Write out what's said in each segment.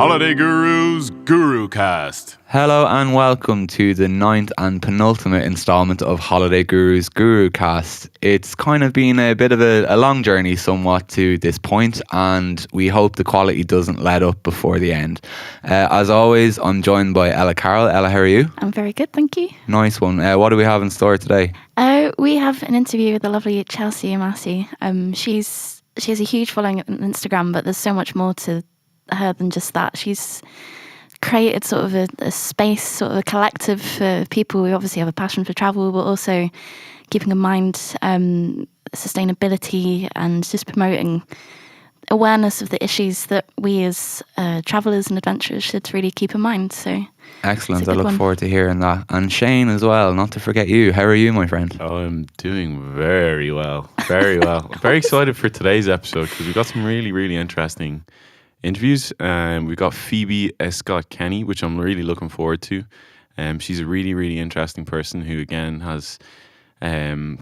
Holidayguru's Gurucast. Hello and welcome to the 9th and penultimate installment of Holidayguru's Gurucast. It's kind of been a bit of a long journey somewhat to this point, and we hope the quality doesn't let up before the end. As always, I'm joined by Ella Carroll. Ella, how are you? I'm very good, thank you. Nice one. What do we have in store today? We have an interview with the lovely Chelsea Yamase. She has a huge following on Instagram, but there's so much more to her than just that. She's created sort of a space, sort of a collective for people who obviously have a passion for travel, but also keeping in mind sustainability and just promoting awareness of the issues that we as travellers and adventurers should really keep in mind. So excellent. I look forward to hearing that. And Shane as well, not to forget you. How are you, my friend? I'm doing very well. Very well. I'm very excited for today's episode because we've got some really, really interesting interviews. We've got Phoebe Escott Kenny, which I'm really looking forward to. She's a really, really interesting person who, again, has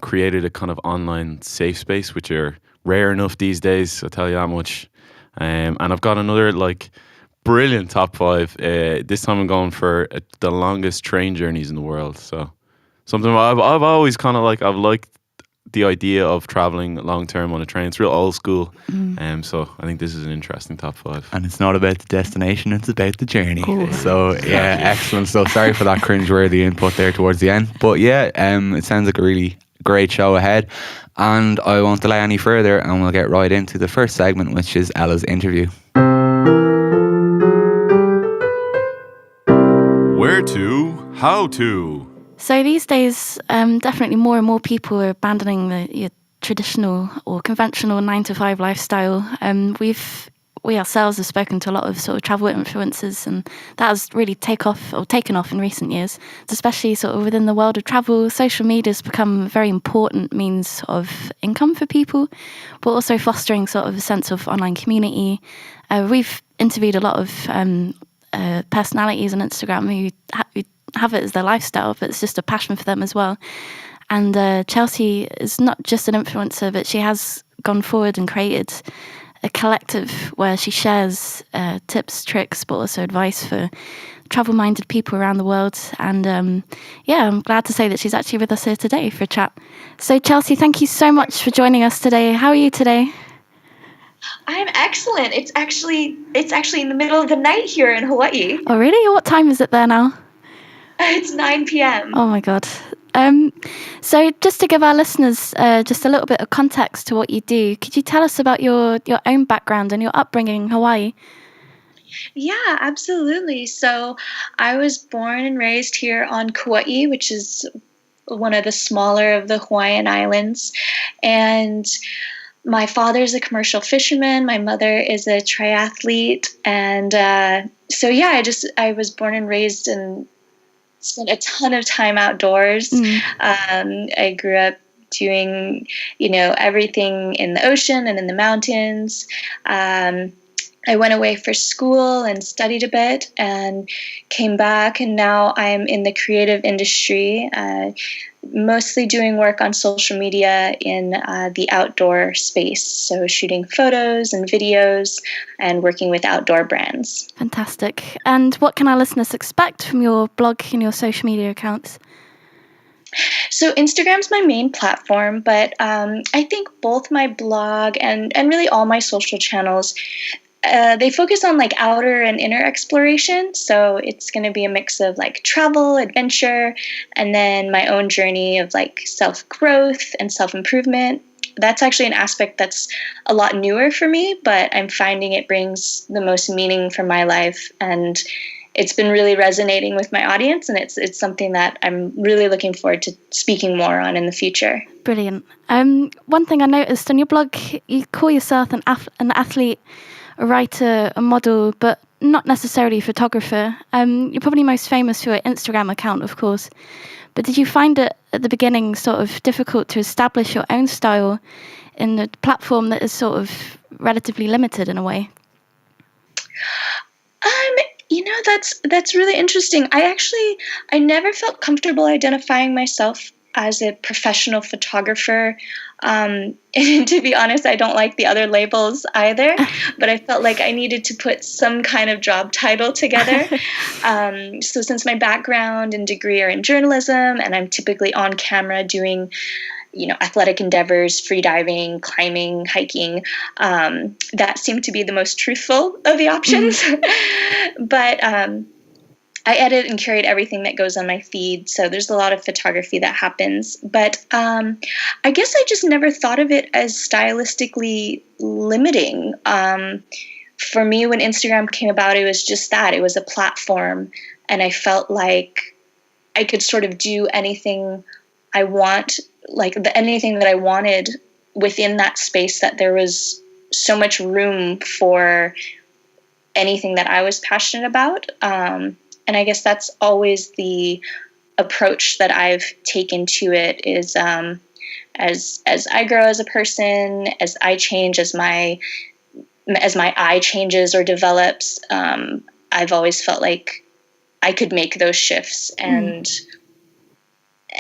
created a kind of online safe space, which are rare enough these days, I'll tell you that much. And I've got another brilliant top 5. This time I'm going for the longest train journeys in the world. So something I've always kind of I've liked the idea of traveling long term on a train. It's real old school. So I think this is an interesting top 5. And it's not about the destination, it's about the journey. Cool. So yeah, excellent stuff. Sorry for that cringeworthy input there towards the end. But yeah, it sounds like a really great show ahead. And I won't delay any further, and we'll get right into the first segment, which is Ella's interview. Where to? How to? So these days, definitely more and more people are abandoning your traditional or conventional 9-to-5 lifestyle. We ourselves have spoken to a lot of sort of travel influencers, and that has really taken off in recent years, especially sort of within the world of travel. Social media has become a very important means of income for people, but also fostering sort of a sense of online community. We've interviewed a lot of personalities on Instagram who have it as their lifestyle, but it's just a passion for them as well. And Chelsea is not just an influencer, but she has gone forward and created a collective where she shares tips, tricks, but also advice for travel-minded people around the world. And I'm glad to say that she's actually with us here today for a chat. So Chelsea, thank you so much for joining us today. How are you today? I'm excellent. It's actually in the middle of the night here in Hawaii. Oh, really? What time is it there now? It's 9 p.m. Oh my God. So just to give our listeners just a little bit of context to what you do, could you tell us about your own background and your upbringing in Hawaii? Yeah, absolutely. So I was born and raised here on Kauai, which is one of the smaller of the Hawaiian Islands. And my father's a commercial fisherman. My mother is a triathlete. And I was born and raised and spent a ton of time outdoors. I grew up doing, everything in the ocean and in the mountains. I went away for school and studied a bit and came back, and now I'm in the creative industry, mostly doing work on social media in the outdoor space. So shooting photos and videos and working with outdoor brands. Fantastic. And what can our listeners expect from your blog and your social media accounts? So Instagram's my main platform, but I think both my blog and really all my social channels, they focus on outer and inner exploration. So it's going to be a mix of travel, adventure, and then my own journey of self-growth and self-improvement. That's actually an aspect that's a lot newer for me, but I'm finding it brings the most meaning for my life, and it's been really resonating with my audience, and it's something that I'm really looking forward to speaking more on in the future. Brilliant. One thing I noticed on your blog, you call yourself an athlete, a writer, a model, but not necessarily a photographer. You're probably most famous for your Instagram account, of course. But did you find it at the beginning sort of difficult to establish your own style in a platform that is sort of relatively limited in a way? That's really interesting. I never felt comfortable identifying myself as a professional photographer. And to be honest, I don't like the other labels either, but I felt like I needed to put some kind of job title together. So since my background and degree are in journalism, and I'm typically on camera doing, athletic endeavors, free-diving, climbing, hiking, that seemed to be the most truthful of the options. But I edit and curate everything that goes on my feed, so there's a lot of photography that happens. But I guess I just never thought of it as stylistically limiting. For me, when Instagram came about, it was just that. It was a platform, and I felt like I could sort of do anything I want, anything that I wanted within that space, that there was so much room for anything that I was passionate about. And I guess that's always the approach that I've taken to it, is as I grow as a person, as I change, as my eye changes or develops, I've always felt like I could make those shifts, and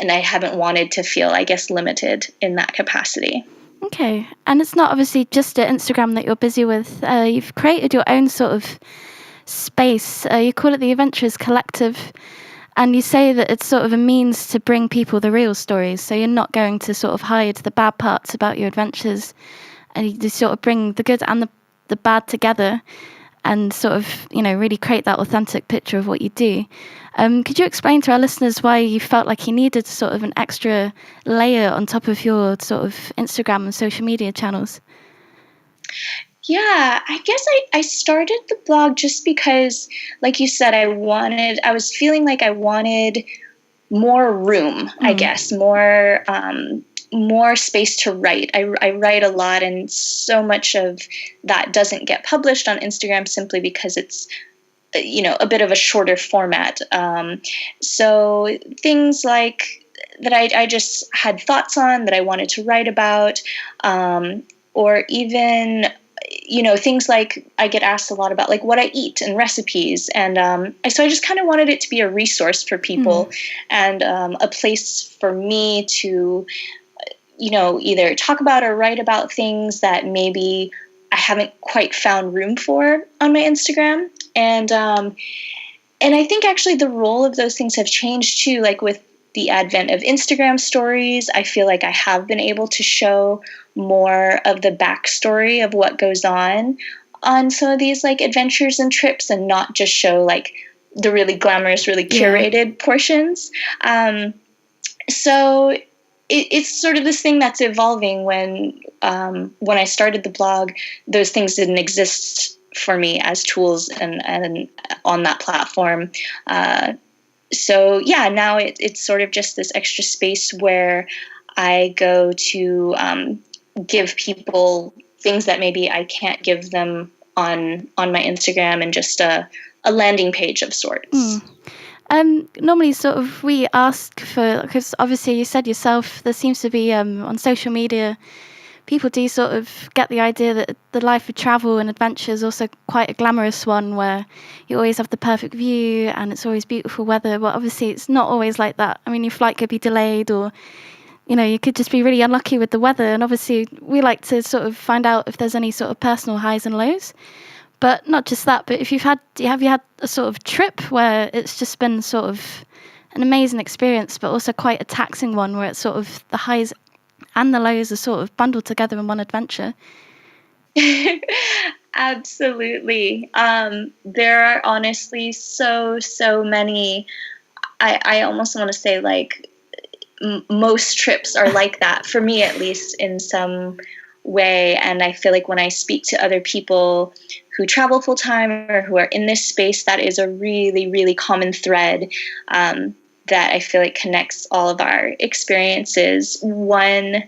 I haven't wanted to feel, I guess, limited in that capacity. Okay. And it's not obviously just at Instagram that you're busy with. You've created your own sort of space. You call it the Adventurers Collective, and you say that it's sort of a means to bring people the real stories. So you're not going to sort of hide the bad parts about your adventures, and you just sort of bring the good and the bad together, and sort of, really create that authentic picture of what you do. Could you explain to our listeners why you felt like you needed sort of an extra layer on top of your sort of Instagram and social media channels? Yeah, I guess I started the blog just because, like you said, I was feeling like I wanted more room, I guess, more space to write. I write a lot, and so much of that doesn't get published on Instagram simply because it's, a bit of a shorter format. So things like that I just had thoughts on that I wanted to write about, or even, things like I get asked a lot about, like, what I eat and recipes. And so I just kind of wanted it to be a resource for people, and a place for me to, either talk about or write about things that maybe I haven't quite found room for on my Instagram. And I think actually the role of those things have changed too, like with the advent of Instagram stories. I feel like I have been able to show more of the backstory of what goes on some of these like adventures and trips, and not just show like the really glamorous, really curated portions. So it's sort of this thing that's evolving. When I started the blog, those things didn't exist for me as tools and on that platform. So yeah, now it's sort of just this extra space where I go to give people things that maybe I can't give them on my Instagram, and just a landing page of sorts. Normally sort of we ask for, because obviously you said yourself, there seems to be on social media, people do sort of get the idea that the life of travel and adventure is also quite a glamorous one, where you always have the perfect view and it's always beautiful weather. But obviously it's not always like that. I mean, your flight could be delayed, or you could just be really unlucky with the weather. And obviously we like to sort of find out if there's any sort of personal highs and lows. But not just that, but have you had a sort of trip where it's just been sort of an amazing experience, but also quite a taxing one, where it's sort of the highs and the lows are sort of bundled together in one adventure? Absolutely. There are honestly so many. I almost want to say like most trips are like that, for me at least, in some way. And I feel like when I speak to other people who travel full time or who are in this space, that is a really, really common thread that I feel like connects all of our experiences. One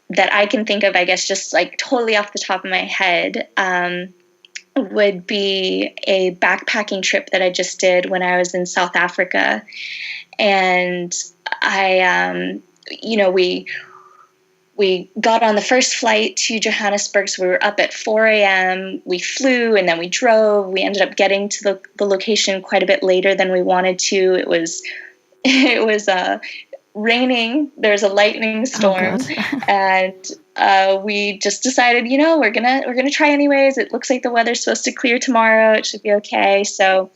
that I can think of, I guess, just like totally off the top of my head, would be a backpacking trip that I just did when I was in South Africa. And we got on the first flight to Johannesburg, so we were up at 4 a.m. We flew, and then we drove. We ended up getting to the location quite a bit later than we wanted to. It was raining. There's a lightning storm, and we just decided, we're gonna try anyways. It looks like the weather's supposed to clear tomorrow. It should be okay. So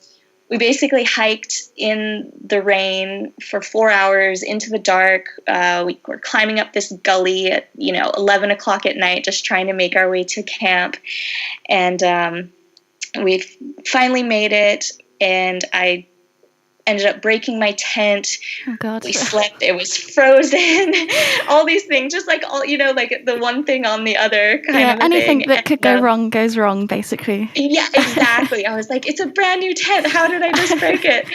we basically hiked in the rain for 4 hours into the dark. We were climbing up this gully at 11 o'clock at night, just trying to make our way to camp, and we finally made it. And I ended up breaking my tent. Oh God. We slept. It was frozen. All these things, just like like the one thing on the other kind of anything thing. that could go wrong goes wrong, basically. Yeah, exactly. I was like, it's a brand new tent. How did I just break it?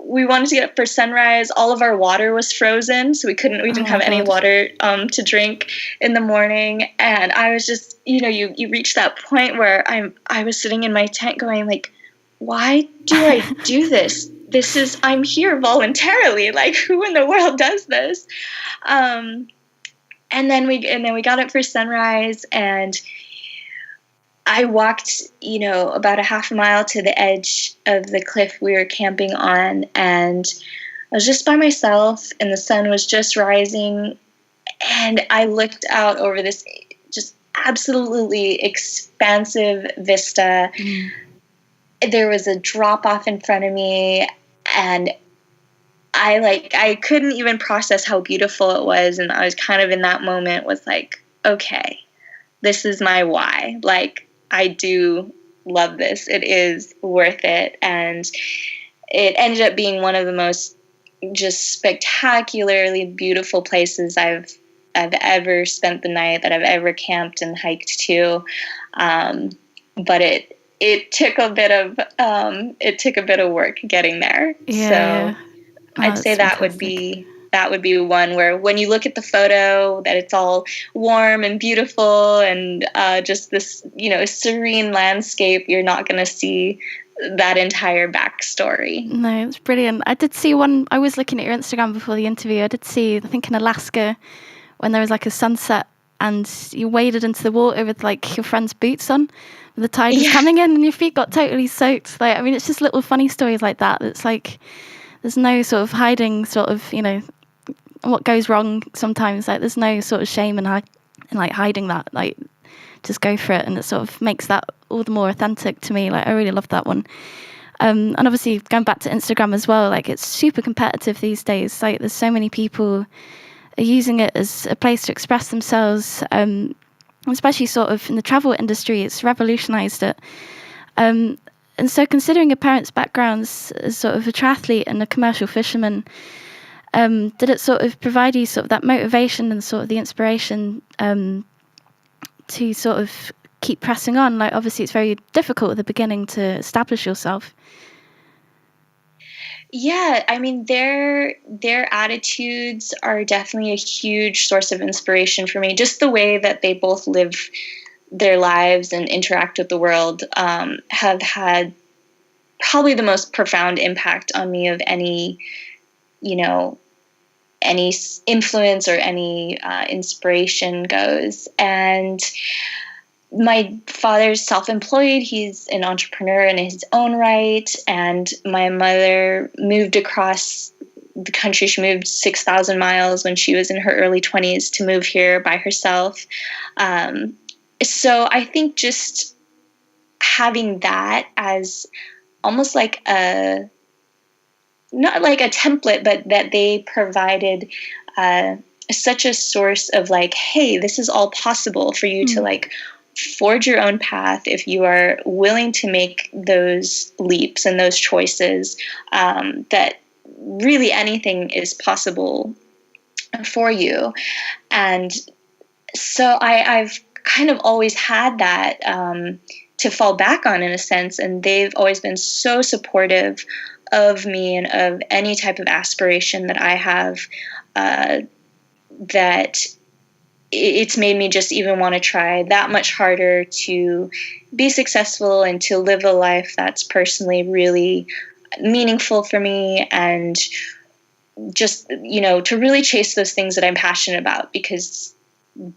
We wanted to get up for sunrise. All of our water was frozen, so we didn't have any water to drink in the morning. And I was just, you reach that point where I was sitting in my tent going like, why do I do this? I'm here voluntarily. Like, who in the world does this? And then we got up for sunrise, and I walked, about a half a mile to the edge of the cliff we were camping on, and I was just by myself, and the sun was just rising, and I looked out over this just absolutely expansive vista. There was a drop off in front of me, and I couldn't even process how beautiful it was. And I was kind of in that moment was like, okay, this is my why. Like, I do love this. It is worth it. And it ended up being one of the most just spectacularly beautiful places I've ever spent the night, that I've ever camped and hiked to. But it took a bit of work getting there. Yeah. So I'd say that would be one where when you look at the photo, that it's all warm and beautiful and just this serene landscape, you're not going to see that entire backstory. No, it's brilliant. I did see one. I was looking at your Instagram before the interview. I did see, I think in Alaska, when there was like a sunset and you waded into the water with like your friend's boots on. The tide was coming in and your feet got totally soaked. Like, I mean, it's just little funny stories like that. It's like there's no sort of hiding sort of, what goes wrong sometimes. Like, there's no sort of shame in like hiding that. Like, just go for it. And it sort of makes that all the more authentic to me. Like, I really love that one. And obviously going back to Instagram as well, like it's super competitive these days. Like, there's so many people are using it as a place to express themselves. Especially sort of in the travel industry, it's revolutionized it. And so considering your parents' backgrounds as sort of a triathlete and a commercial fisherman, did it sort of provide you sort of that motivation and sort of the inspiration to sort of keep pressing on? Like, obviously it's very difficult at the beginning to establish yourself. Yeah, I mean, their attitudes are definitely a huge source of inspiration for me. Just the way that they both live their lives and interact with the world have had probably the most profound impact on me of any influence or any inspiration goes. And my father's self-employed. He's an entrepreneur in his own right. And my mother moved across the country. She moved 6,000 miles when she was in her early 20s to move here by herself. So I think just having that as almost like not like a template, but that they provided such a source of like, hey, this is all possible for you to like forge your own path if you are willing to make those leaps and those choices, that really anything is possible for you. And so I've kind of always had that to fall back on in a sense, and they've always been so supportive of me and of any type of aspiration that I have, that it's made me just even want to try that much harder to be successful and to live a life that's personally really meaningful for me, and just, to really chase those things that I'm passionate about, because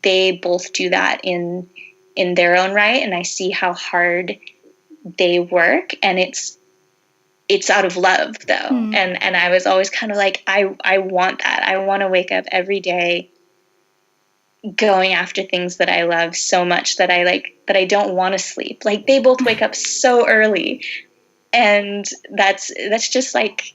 they both do that in their own right. And I see how hard they work, and it's it's out of love though. And I was always kind of like, I want that. I want to wake up every day going after things that I love so much that I don't want to sleep. Like, they both wake up so early, and that's just like,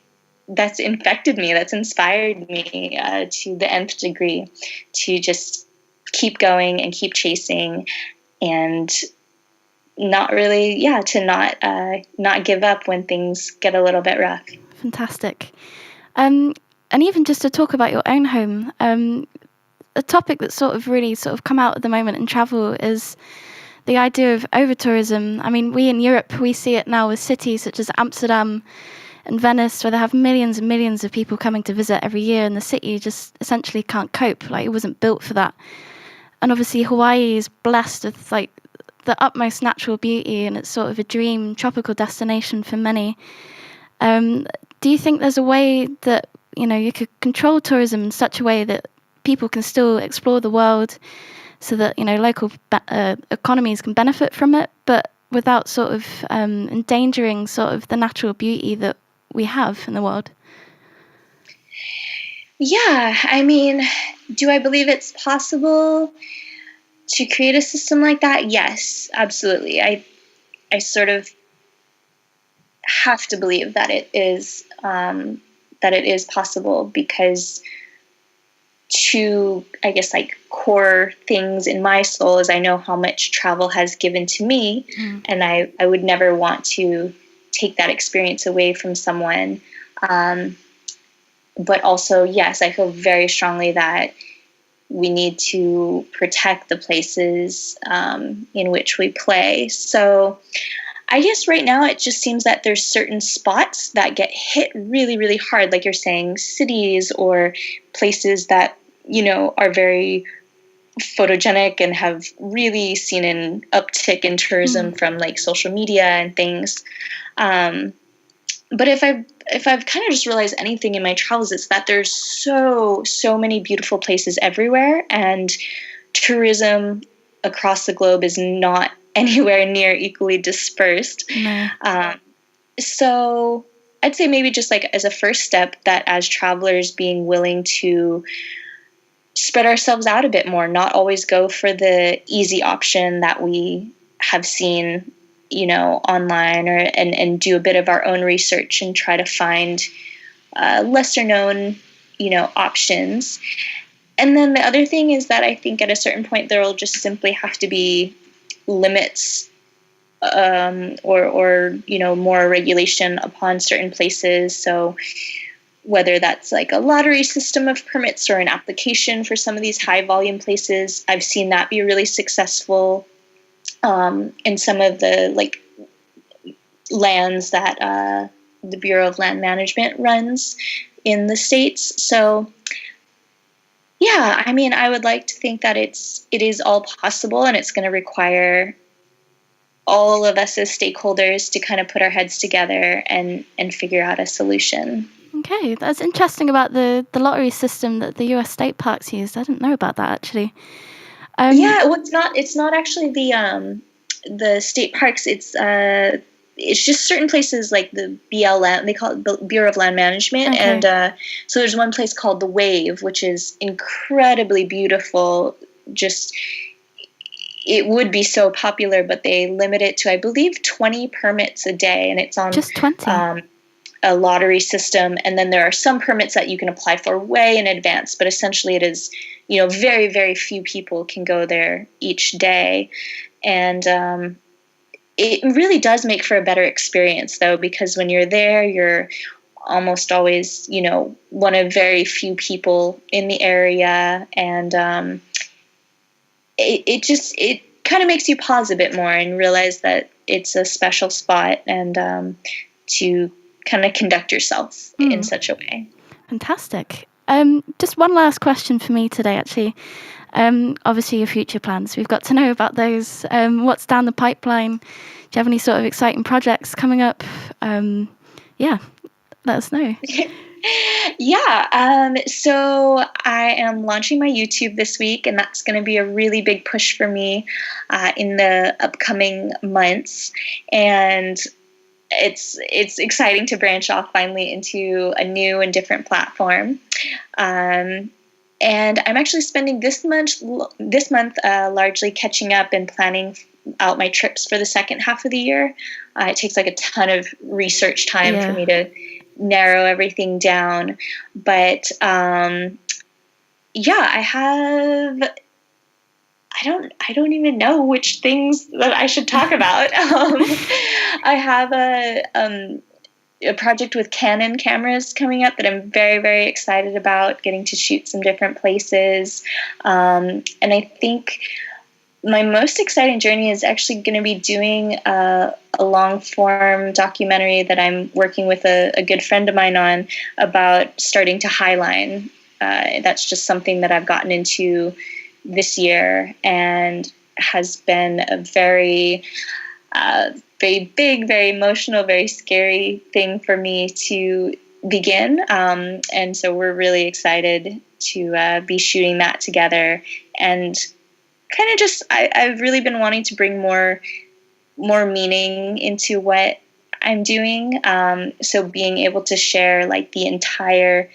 that's infected me. That's inspired me to the nth degree to just keep going and keep chasing, and not really, to not give up when things get a little bit rough. Fantastic. And even just to talk about your own home, a topic that's really come out at the moment in travel is the idea of over-tourism. I mean, we in Europe, we see it now with cities such as Amsterdam and Venice, where they have millions and millions of people coming to visit every year, and the city just essentially can't cope. Like, it wasn't built for that. And obviously Hawaii is blessed with like the utmost natural beauty, and it's sort of a dream tropical destination for many. Do you think there's a way that, you could control tourism in such a way that people can still explore the world, so that, local economies can benefit from it, but without endangering the natural beauty that we have in the world? Yeah, I mean, do I believe it's possible to create a system like that? Yes, absolutely. I sort of have to believe that it is possible, because two, I guess, like, core things in my soul is I know how much travel has given to me, and I would never want to take that experience away from someone. But also, yes, I feel very strongly that we need to protect the places in which we play. So I guess right now it just seems that there's certain spots that get hit really, really hard, like you're saying, cities or places that, are very photogenic and have really seen an uptick in tourism from like social media and things. But if I've kind of just realized anything in my travels, it's that there's so many beautiful places everywhere, and tourism across the globe is not anywhere near equally dispersed. So I'd say maybe just like as a first step, that as travelers, being willing to spread ourselves out a bit more, not always go for the easy option that we have seen, online, and do a bit of our own research and try to find lesser known, options. And then the other thing is that I think at a certain point there will just simply have to be limits or more regulation upon certain places. So whether that's like a lottery system of permits or an application for some of these high volume places, I've seen that be really successful in some of the like lands that the Bureau of Land Management runs in the States. So yeah, I mean, I would like to think that it is all possible, and it's going to require all of us as stakeholders to kind of put our heads together and figure out a solution. Okay, that's interesting about the lottery system that the US state parks used. I didn't know about that, actually. Yeah, well, it's not actually the state parks. It's just certain places like the BLM, they call it the Bureau of Land Management. Okay. And so there's one place called the Wave, which is incredibly beautiful. Just, it would be so popular, but they limit it to, I believe, 20 permits a day, and it's on just 20. A lottery system. And then there are some permits that you can apply for way in advance, but essentially it is, very, very few people can go there each day. And it really does make for a better experience, though, because when you're there, you're almost always, one of very few people in the area. And it kind of makes you pause a bit more and realize that it's a special spot, and to kind of conduct yourself in such a way. Fantastic. Just one last question for me today, actually. Obviously, your future plans. We've got to know about those. What's down the pipeline? Do you have any sort of exciting projects coming up? Yeah, let us know. Yeah. So I am launching my YouTube this week, and that's going to be a really big push for me in the upcoming months. And it's exciting to branch off finally into a new and different platform. And I'm actually spending this month largely catching up and planning out my trips for the second half of the year. It takes like a ton of research time for me to narrow everything down. But I don't even know which things that I should talk about. I have a project with Canon cameras coming up that I'm very, very excited about, getting to shoot some different places. And I think my most exciting journey is actually going to be doing a long form documentary that I'm working with a good friend of mine on about starting to highline. That's just something that I've gotten into this year and has been a very big, very emotional, very scary thing for me to begin. And so we're really excited to be shooting that together. And kind of just, I've really been wanting to bring more meaning into what I'm doing. So being able to share like the entire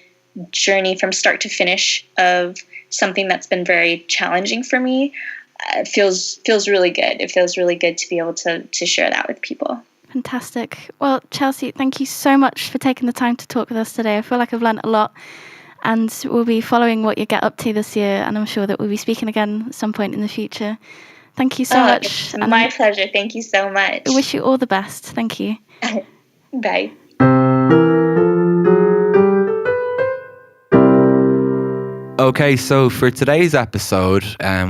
journey from start to finish of something that's been very challenging for me feels really good. It feels really good to be able to share that with people. Fantastic. Well, Chelsea, thank you so much for taking the time to talk with us today. I feel like I've learned a lot, and we'll be following what you get up to this year, and I'm sure that we'll be speaking again at some point in the future. Thank you so much. It's my pleasure. Thank you so much. I wish you all the best. Thank you. Bye. Okay, so for today's episode,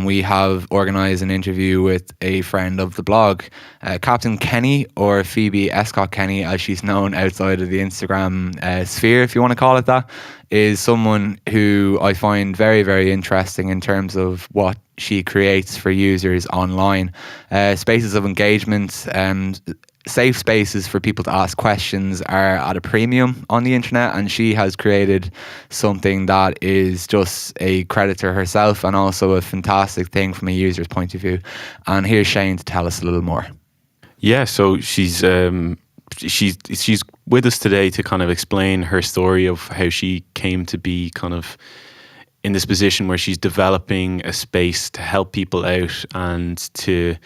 we have organised an interview with a friend of the blog, Kaptain Kenny, or Phoebe Escott Kenny, as she's known outside of the Instagram sphere, if you want to call it that, is someone who I find very, very interesting in terms of what she creates for users online. Spaces of engagement and safe spaces for people to ask questions are at a premium on the internet, and she has created something that is just a credit to herself and also a fantastic thing from a user's point of view. And here's Shane to tell us a little more. Yeah, so she's with us today to kind of explain her story of how she came to be kind of in this position where she's developing a space to help people out and to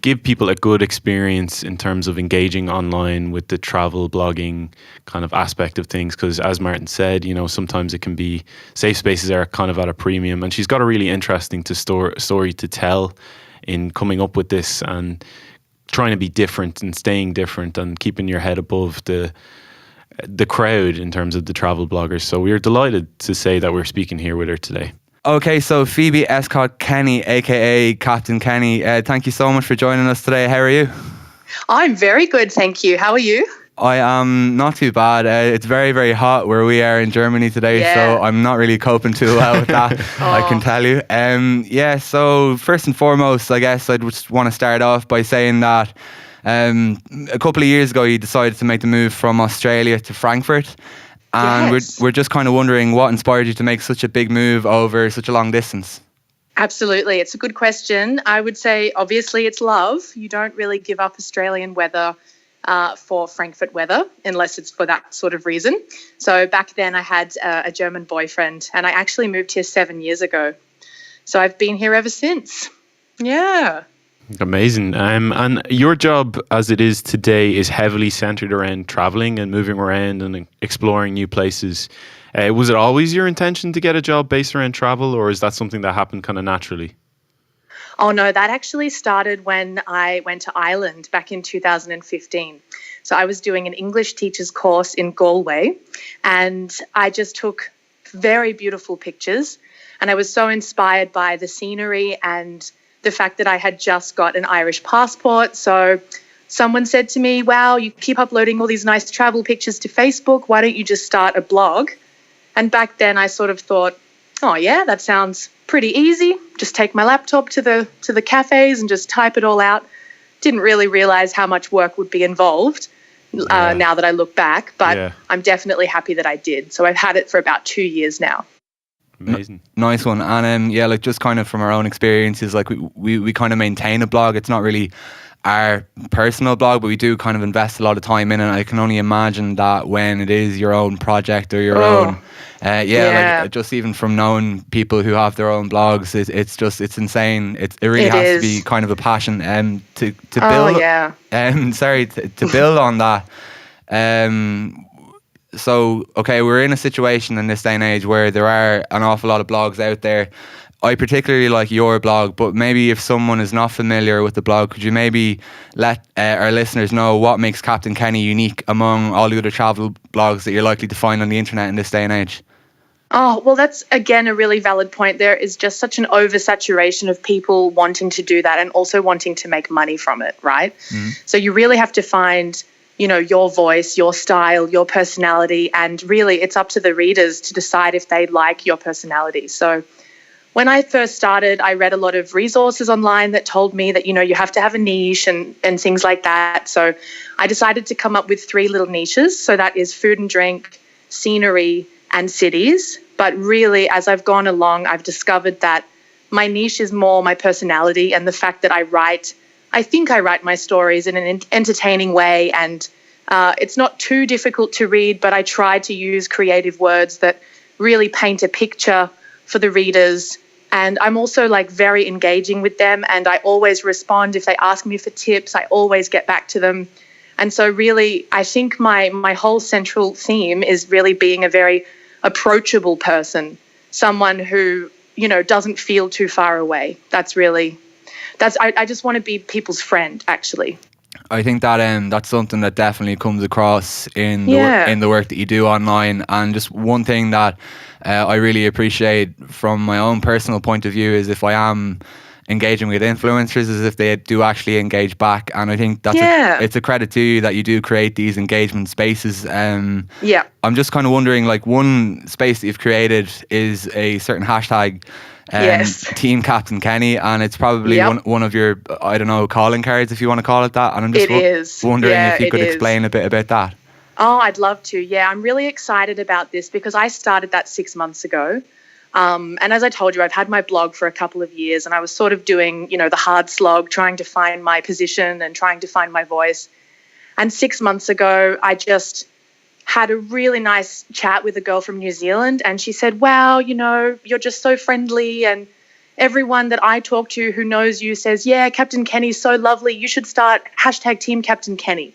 give people a good experience in terms of engaging online with the travel blogging kind of aspect of things. Because as Martin said, sometimes it can be, safe spaces are kind of at a premium, and she's got a really interesting story to tell in coming up with this and trying to be different and staying different and keeping your head above the crowd in terms of the travel bloggers. So we're delighted to say that we're speaking here with her today. Okay, so Phoebe Escott Kenny, aka Kaptain Kenny, thank you so much for joining us today. How are you? I'm very good, thank you. How are you? I am not too bad. It's very, very hot where we are in Germany today, so I'm not really coping too well with that, I can tell you. So first and foremost, I guess I'd just want to start off by saying that a couple of years ago you decided to make the move from Australia to Frankfurt. And we're just kind of wondering what inspired you to make such a big move over such a long distance. Absolutely. It's a good question. I would say, obviously, it's love. You don't really give up Australian weather for Frankfurt weather unless it's for that sort of reason. So back then I had a German boyfriend, and I actually moved here 7 years ago. So I've been here ever since. Yeah. Amazing. And your job as it is today is heavily centered around traveling and moving around and exploring new places. Was it always your intention to get a job based around travel, or is that something that happened kind of naturally? Oh, no, that actually started when I went to Ireland back in 2015. So I was doing an English teacher's course in Galway, and I just took very beautiful pictures. And I was so inspired by the scenery and the fact that I had just got an Irish passport. So someone said to me, wow, you keep uploading all these nice travel pictures to Facebook. Why don't you just start a blog? And back then I sort of thought, oh yeah, that sounds pretty easy. Just take my laptop to the cafes and just type it all out. Didn't really realize how much work would be involved now that I look back, but I'm definitely happy that I did. So I've had it for about 2 years now. Amazing. Nice one. And just kind of from our own experiences, like we kind of maintain a blog. It's not really our personal blog, but we do kind of invest a lot of time in it. I can only imagine that when it is your own project or your own, like just even from knowing people who have their own blogs, it's insane. It really has to be kind of a passion. To build, to build on that. So, okay, we're in a situation in this day and age where there are an awful lot of blogs out there. I particularly like your blog, but maybe if someone is not familiar with the blog, could you maybe let our listeners know what makes Kaptain Kenny unique among all the other travel blogs that you're likely to find on the internet in this day and age? Oh, well, that's, again, a really valid point. There is just such an oversaturation of people wanting to do that and also wanting to make money from it, right? Mm-hmm. So you really have to find, your voice, your style, your personality, and really it's up to the readers to decide if they like your personality. So when I first started, I read a lot of resources online that told me that, you have to have a niche and things like that. So I decided to come up with 3 little niches. So that is food and drink, scenery, and cities. But really, as I've gone along, I've discovered that my niche is more my personality and the fact that I think I write my stories in an entertaining way, and it's not too difficult to read, but I try to use creative words that really paint a picture for the readers. And I'm also very engaging with them, and I always respond. If they ask me for tips, I always get back to them. And so really, I think my whole central theme is really being a very approachable person, someone who, doesn't feel too far away. I just want to be people's friend, actually. I think that that's something that definitely comes across in the work that you do online. And just one thing that I really appreciate from my own personal point of view is if I am engaging with influencers, is if they do actually engage back. And I think that's it's a credit to you that you do create these engagement spaces. I'm just kind of wondering, one space that you've created is a certain hashtag, Team Kaptain Kenny, and it's probably one of your, I don't know, calling cards, if you want to call it that. And I'm just wondering if you could explain a bit about that. Oh, I'd love to. Yeah, I'm really excited about this because I started that 6 months ago. And as I told you, I've had my blog for a couple of years, and I was sort of doing, the hard slog, trying to find my position and trying to find my voice. And 6 months ago, I just had a really nice chat with a girl from New Zealand, and she said, wow, you're just so friendly, and everyone that I talk to who knows you says, yeah, Kaptain Kenny's so lovely, you should start #Team Kaptain Kenny.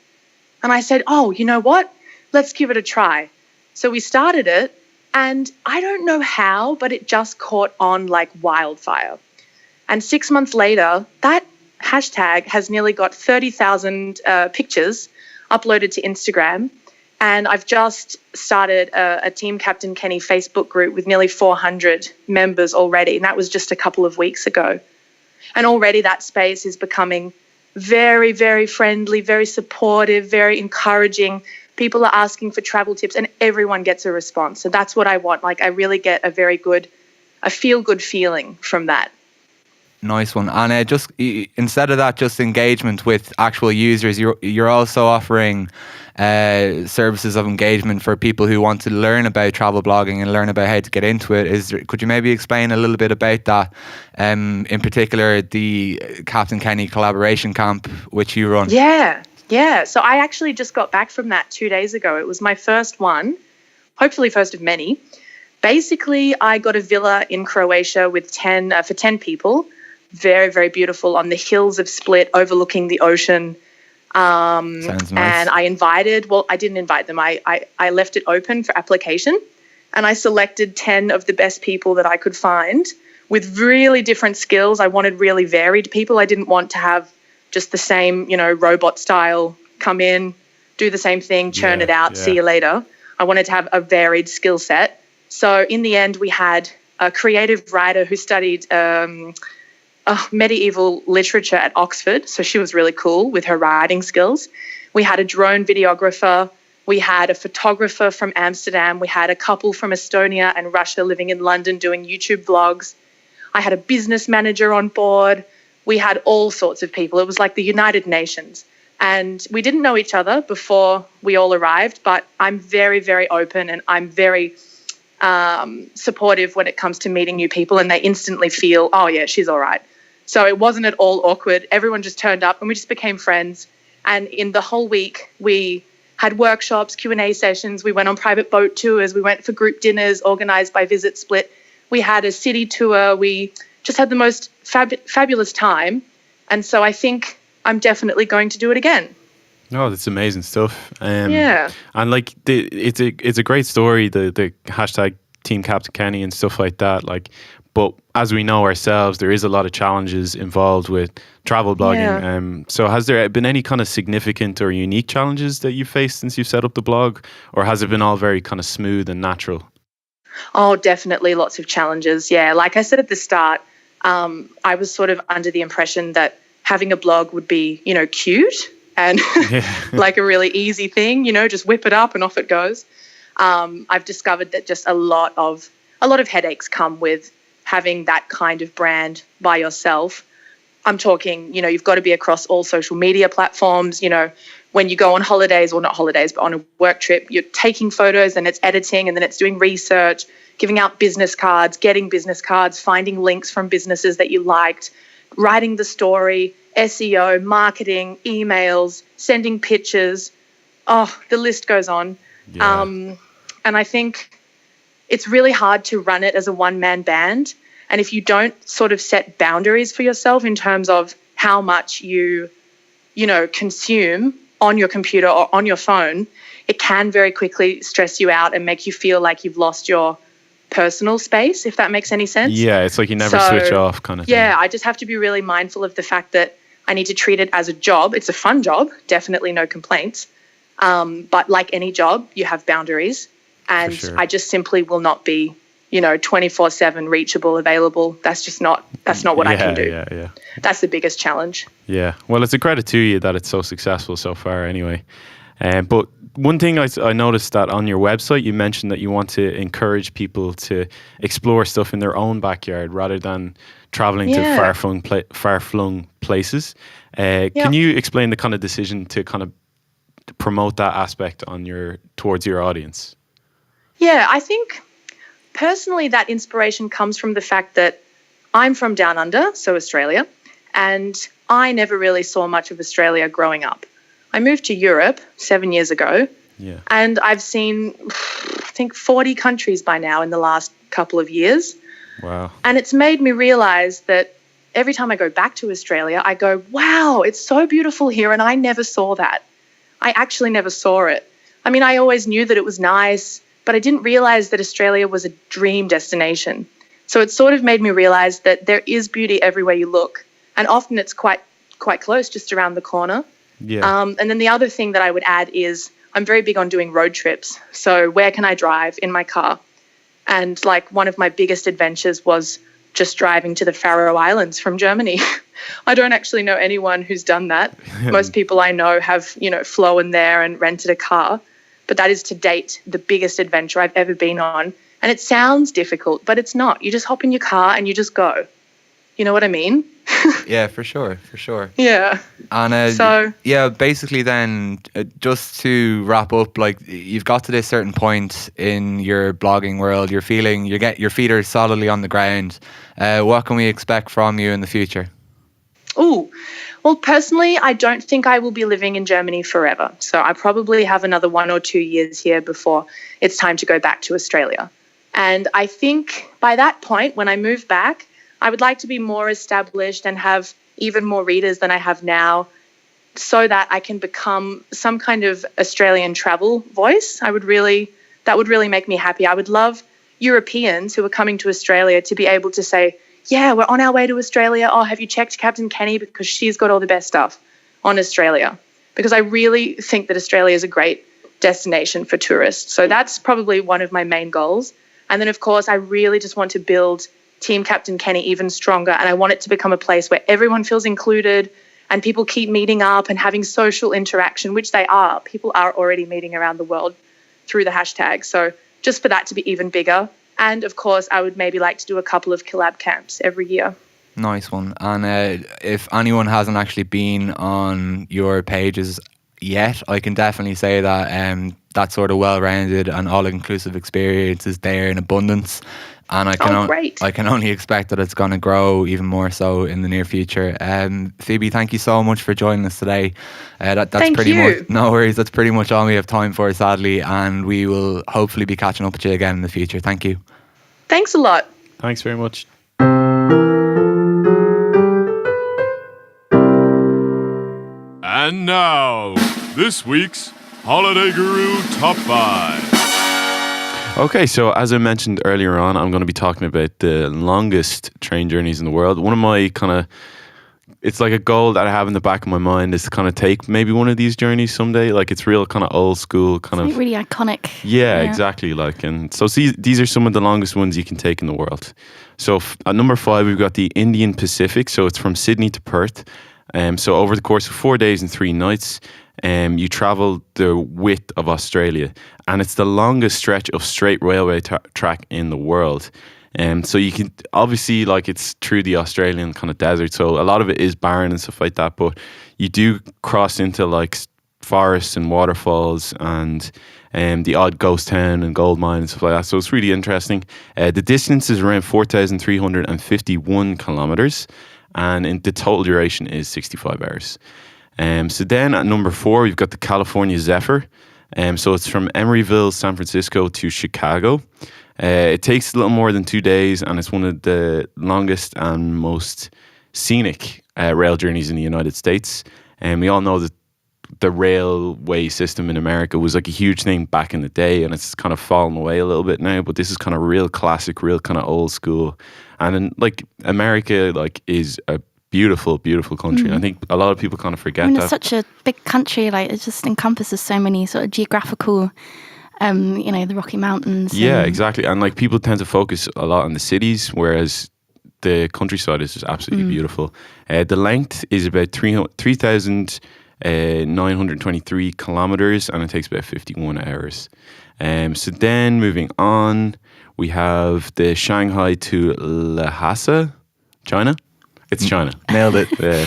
And I said, oh, you know what? Let's give it a try. So we started it, and I don't know how, but it just caught on like wildfire. And 6 months later, that hashtag has nearly got 30,000 pictures uploaded to Instagram. And I've just started a Team Kaptain Kenny Facebook group with nearly 400 members already. And that was just a couple of weeks ago. And already that space is becoming very, very friendly, very supportive, very encouraging. People are asking for travel tips and everyone gets a response. So that's what I want. I really get a feel-good feeling from that. Nice one. And just instead of that, just engagement with actual users, you're also offering services of engagement for people who want to learn about travel blogging and learn about how to get into it. Could you maybe explain a little bit about that? In particular, the Kaptain Kenny collaboration camp, which you run. Yeah. So I actually just got back from that 2 days ago. It was my first one, hopefully first of many. Basically, I got a villa in Croatia with 10 people. Very, very beautiful on the hills of Split, overlooking the ocean. Sounds nice. And I didn't invite them. I left it open for application, and I selected 10 of the best people that I could find with really different skills. I wanted really varied people. I didn't want to have just the same, robot style, come in, do the same thing, churn it out, see you later. I wanted to have a varied skill set. So in the end, we had a creative writer who studied medieval literature at Oxford. So she was really cool with her writing skills. We had a drone videographer. We had a photographer from Amsterdam. We had a couple from Estonia and Russia living in London doing YouTube vlogs. I had a business manager on board. We had all sorts of people. It was like the United Nations. And we didn't know each other before we all arrived, but I'm very, very open and I'm very supportive when it comes to meeting new people, and they instantly feel, oh, yeah, she's all right. So it wasn't at all awkward. Everyone just turned up and we just became friends. And in the whole week, we had workshops, Q&A sessions. We went on private boat tours. We went for group dinners organised by Visit Split. We had a city tour. We just had the most fabulous time. And so I think I'm definitely going to do it again. Oh, that's amazing stuff. Yeah. And like it's a great story, the hashtag Team Kaptain Kenny and stuff like that. Like, but as we know ourselves, there is a lot of challenges involved with travel blogging. Yeah. So has there been any kind of significant or unique challenges that you've faced since you've set up the blog, or has it been all very kind of smooth and natural? Oh, definitely lots of challenges. Yeah, like I said at the start, I was sort of under the impression that having a blog would be, cute and like a really easy thing, just whip it up and off it goes. I've discovered that just a lot of headaches come with having that kind of brand by yourself. I'm talking, you've got to be across all social media platforms. When you go on holidays, or not holidays, but on a work trip, you're taking photos and it's editing and then it's doing research, giving out business cards, getting business cards, finding links from businesses that you liked, writing the story, SEO, marketing, emails, sending pictures. Oh, the list goes on. Yeah. And I think it's really hard to run it as a one-man band. And if you don't sort of set boundaries for yourself in terms of how much you consume on your computer or on your phone, it can very quickly stress you out and make you feel like you've lost your personal space, if that makes any sense. Yeah, it's like you never switch off kind of thing. Yeah, I just have to be really mindful of the fact that I need to treat it as a job. It's a fun job, definitely no complaints. But like any job, you have boundaries. And sure. I just simply will not be, 24/7 reachable, available. That's not what I can do. Yeah. That's the biggest challenge. Yeah. Well, it's a credit to you that it's so successful so far anyway. But one thing I noticed that on your website, you mentioned that you want to encourage people to explore stuff in their own backyard rather than traveling to far-flung places. Can you explain the kind of decision to kind of promote that aspect towards your audience? Yeah, I think personally that inspiration comes from the fact that I'm from down under, so Australia, and I never really saw much of Australia growing up. I moved to Europe 7 years ago, and I've seen, I think, 40 countries by now in the last couple of years. Wow. And it's made me realise that every time I go back to Australia, I go, wow, it's so beautiful here, and I never saw that. I actually never saw it. I mean, I always knew that it was nice, but I didn't realise that Australia was a dream destination. So it sort of made me realise that there is beauty everywhere you look, and often it's quite close, just around the corner. Yeah. And then the other thing that I would add is I'm very big on doing road trips. So where can I drive in my car? And like one of my biggest adventures was just driving to the Faroe Islands from Germany. I don't actually know anyone who's done that. Most people I know have, flown there and rented a car. But that is to date the biggest adventure I've ever been on. And it sounds difficult, but it's not. You just hop in your car and you just go. You know what I mean? Yeah, for sure. Yeah. And basically then, just to wrap up, like you've got to this certain point in your blogging world, your feet are solidly on the ground. What can we expect from you in the future? Ooh, well, personally, I don't think I will be living in Germany forever. So I probably have another 1 or 2 years here before it's time to go back to Australia. And I think by that point, when I move back, I would like to be more established and have even more readers than I have now, so that I can become some kind of Australian travel voice. That would really make me happy. I would love Europeans who are coming to Australia to be able to say, yeah, we're on our way to Australia. Oh, have you checked Kaptain Kenny? Because she's got all the best stuff on Australia. Because I really think that Australia is a great destination for tourists. So that's probably one of my main goals. And then, of course, I really just want to build Team Kaptain Kenny even stronger, and I want it to become a place where everyone feels included and people keep meeting up and having social interaction, which they are. People are already meeting around the world through the hashtag. So just for that to be even bigger. And of course, I would maybe like to do a couple of collab camps every year. Nice one. And if anyone hasn't actually been on your pages yet, I can definitely say that that sort of well-rounded and all-inclusive experience is there in abundance. And I can only expect that it's going to grow even more so in the near future. Phoebe, thank you so much for joining us today. That's thank pretty you. much, no worries. That's pretty much all we have time for, sadly. And we will hopefully be catching up with you again in the future. Thank you. Thanks a lot. Thanks very much. And now, this week's Holiday Guru Top 5. Okay, so as I mentioned earlier on, I'm going to be talking about the longest train journeys in the world. One of my it's like a goal that I have in the back of my mind is to kind of take maybe one of these journeys someday. Like, it's real kind of old school kind of really iconic. Yeah, exactly. Like, and so these are some of the longest ones you can take in the world. So at number 5, we've got the Indian Pacific. So it's from Sydney to Perth. So over the course of 4 days and 3 nights, you travel the width of Australia, and it's the longest stretch of straight railway track in the world. So you can obviously, like, it's through the Australian kind of desert, so a lot of it is barren and stuff like that, but you do cross into like forests and waterfalls and the odd ghost town and gold mine and stuff like that. So it's really interesting. The distance is around 4,351 kilometers, and the total duration is 65 hours. So then at number 4, we've got the California Zephyr. So it's from Emeryville, San Francisco to Chicago. It takes a little more than 2 days, and it's one of the longest and most scenic rail journeys in the United States. And we all know that the railway system in America was like a huge thing back in the day, and it's kind of fallen away a little bit now, but this is kind of real classic, real kind of old school. And then, like, America, like, is a beautiful, beautiful country. I think a lot of people kind of forget that. It's such a big country, like, it just encompasses so many sort of geographical, the Rocky Mountains. Yeah, exactly. And like, people tend to focus a lot on the cities, whereas the countryside is just absolutely beautiful. The length is about 3,923 kilometers, and it takes about 51 hours. So then moving on, we have the Shanghai to Lhasa, China. It's China. Nailed it. Yeah.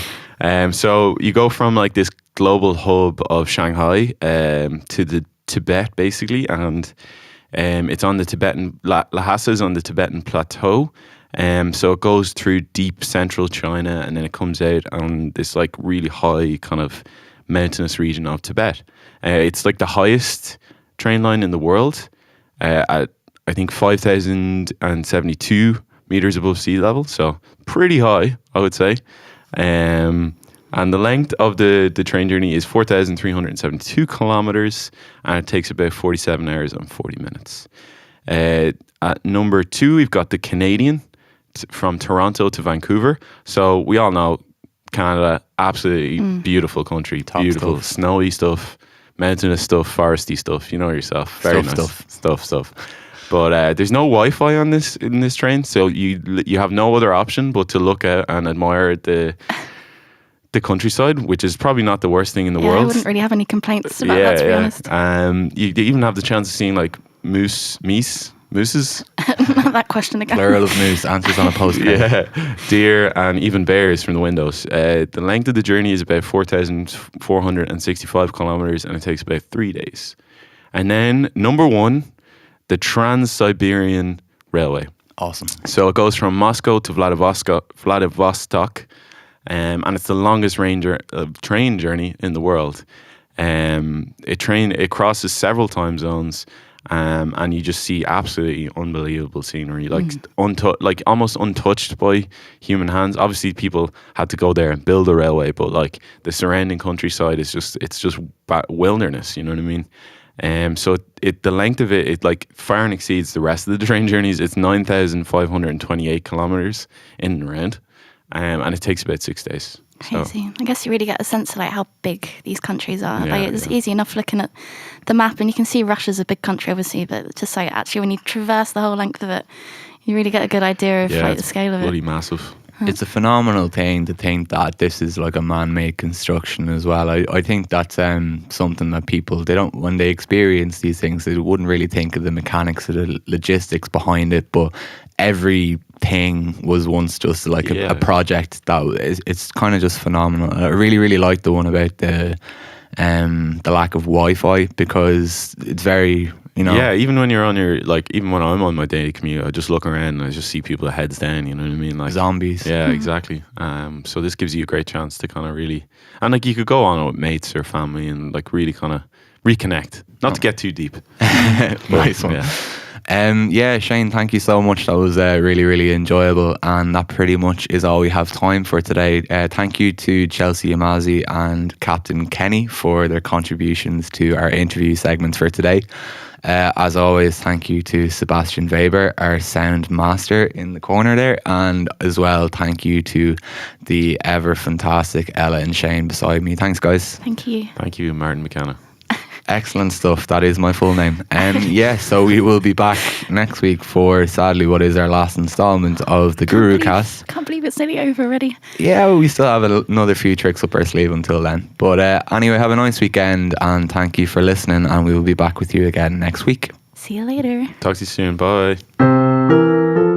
So you go from like this global hub of Shanghai to the Tibet, basically, and it's on the Tibetan, Lhasa is on the Tibetan plateau. So it goes through deep central China, and then it comes out on this like really high kind of mountainous region of Tibet. It's like the highest train line in the world at, I think, 5,072 meters above sea level. So pretty high, I would say. And the length of the train journey is 4,372 kilometers, and it takes about 47 hours and 40 minutes. At number 2, we've got the Canadian from Toronto to Vancouver. So we all know Canada, absolutely beautiful country. Top beautiful, stuff. snowy stuff, mountainous stuff, foresty stuff. You know yourself. Very nice stuff. But there's no Wi-Fi on in this train, so you have no other option but to look out and admire the countryside, which is probably not the worst thing in the world. I wouldn't really have any complaints about that, to be honest. You even have the chance of seeing like mooses. That question again. Plural of moose, answers on a postcard. Yeah, deer and even bears from the windows. The length of the journey is about 4,465 kilometers, and it takes about 3 days. And then number 1, the Trans-Siberian Railway. Awesome. So it goes from Moscow to Vladivostok, and it's the longest train journey in the world. It crosses several time zones, and you just see absolutely unbelievable scenery, like almost untouched by human hands. Obviously, people had to go there and build a railway, but like the surrounding countryside is just wilderness. You know what I mean? So the length of it like far and exceeds the rest of the train journeys. It's 9,528 kilometers in and around, and it takes about 6 days. Crazy. So, I guess you really get a sense of like how big these countries are. Yeah, it's easy enough looking at the map, and you can see Russia's a big country, obviously, but just like actually when you traverse the whole length of it, you really get a good idea of like the scale of it. Bloody massive. It's a phenomenal thing to think that this is like a man-made construction as well. I think that's something that people, when they experience these things, they wouldn't really think of the mechanics or the logistics behind it, but everything was once just like a project that it's kind of just phenomenal. I really, really like the one about the the lack of Wi-Fi, because it's very, Yeah, even when you're on your, like, even when I'm on my daily commute, I just look around and I just see people with heads down, you know what I mean? Like zombies. Yeah, exactly. So this gives you a great chance to kind of really, and like you could go on with mates or family and like really kind of reconnect, not to get too deep. Nice one. Yeah. Shane, thank you so much. That was really, really enjoyable. And that pretty much is all we have time for today. Thank you to Chelsea Yamase and Kaptain Kenny for their contributions to our interview segments for today. As always, thank you to Sebastian Weber, our sound master in the corner there. And as well, thank you to the ever fantastic Ella and Shane beside me. Thanks, guys. Thank you. Thank you, Martin McKenna. Excellent stuff. That is my full name. So we will be back next week for, sadly, what is our last installment of the Gurucast. Can't believe it's nearly over already. Yeah, we still have another few tricks up our sleeve until then. But anyway, have a nice weekend and thank you for listening, and we will be back with you again next week. See you later. Talk to you soon. Bye.